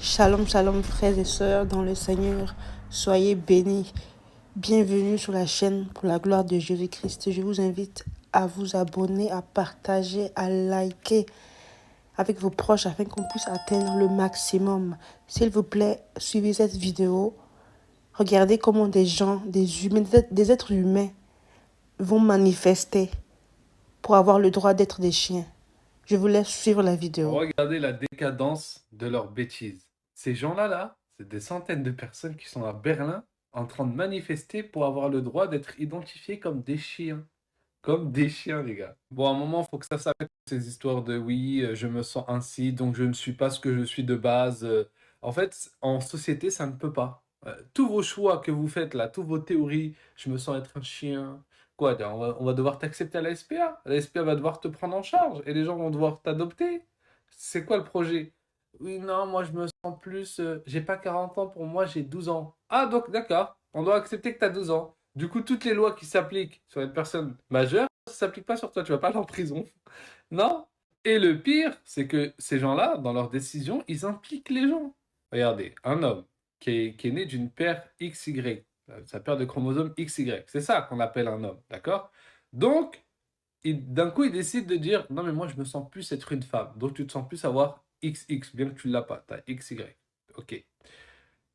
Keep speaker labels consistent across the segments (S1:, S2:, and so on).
S1: Shalom, shalom, frères et sœurs dans le Seigneur. Soyez bénis. Bienvenue sur la chaîne pour la gloire de Jésus-Christ. Je vous invite à vous abonner, à partager, à liker avec vos proches afin qu'on puisse atteindre le maximum. S'il vous plaît, suivez cette vidéo. Regardez comment des gens, des humains, des êtres humains vont manifester pour avoir le droit d'être des chiens. Je vous laisse suivre la vidéo.
S2: Regardez la décadence de leurs bêtises. Ces gens-là, c'est des centaines de personnes qui sont à Berlin en train de manifester pour avoir le droit d'être identifiés comme des chiens. Comme des chiens, les gars. Bon, à un moment, il faut que ça s'arrête, ces histoires de oui, je me sens ainsi, donc je ne suis pas ce que je suis de base. En fait, en société, ça ne peut pas. Tous vos choix que vous faites là, toutes vos théories, je me sens être un chien. Quoi, on va devoir t'accepter à la SPA. La SPA va devoir te prendre en charge et les gens vont devoir t'adopter. C'est quoi le projet? Oui, non, moi je me sens plus. J'ai pas 40 ans, pour moi j'ai 12 ans. Ah, donc d'accord, on doit accepter que tu as 12 ans. Du coup, toutes les lois qui s'appliquent sur une personne majeure, ça s'applique pas sur toi, tu vas pas aller en prison. Non. Et le pire, c'est que ces gens-là, dans leurs décisions, ils impliquent les gens. Regardez, un homme qui est né d'une paire XY, sa paire de chromosomes XY, c'est ça qu'on appelle un homme, d'accord? Donc, d'un coup, il décide de dire, non mais moi je me sens plus être une femme, donc tu te sens plus avoir XX, bien que tu l'as pas, tu as XY. Ok.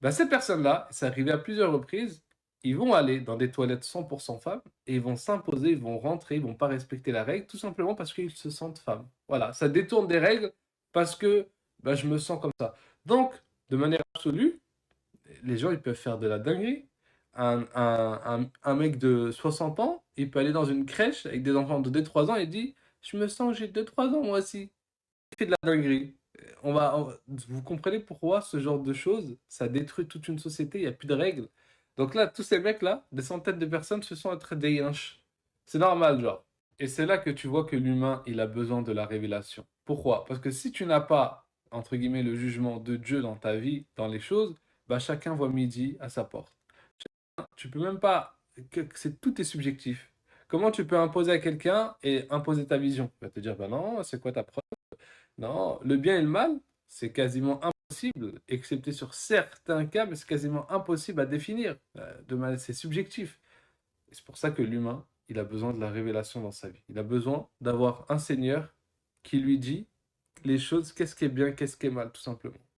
S2: Ben, ces personnes-là, c'est arrivé à plusieurs reprises, ils vont aller dans des toilettes 100% femmes et ils vont s'imposer, ils vont rentrer, ils vont pas respecter la règle, tout simplement parce qu'ils se sentent femmes. Voilà, ça détourne des règles parce que ben, je me sens comme ça. Donc, de manière absolue, les gens, ils peuvent faire de la dinguerie. Un mec de 60 ans, il peut aller dans une crèche avec des enfants de 2-3 ans et dit, je me sens, j'ai 2-3 ans moi aussi. Il fait de la dinguerie. Vous comprenez pourquoi ce genre de choses, ça détruit toute une société, il n'y a plus de règles. Donc là, tous ces mecs-là, des centaines de personnes se sont être des yinches. C'est normal, genre. Et c'est là que tu vois que l'humain, il a besoin de la révélation. Pourquoi? Parce que si tu n'as pas, entre guillemets, le jugement de Dieu dans ta vie, dans les choses, bah chacun voit midi à sa porte. Tu peux même pas, tout est subjectif. Comment tu peux imposer à quelqu'un et imposer ta vision? Il va te dire, bah non, c'est quoi ta preuve? Non, le bien et le mal, c'est quasiment impossible, excepté sur certains cas, mais c'est quasiment impossible à définir. C'est subjectif. Et c'est pour ça que l'humain, il a besoin de la révélation dans sa vie. Il a besoin d'avoir un Seigneur qui lui dit les choses, qu'est-ce qui est bien, qu'est-ce qui est mal, tout simplement.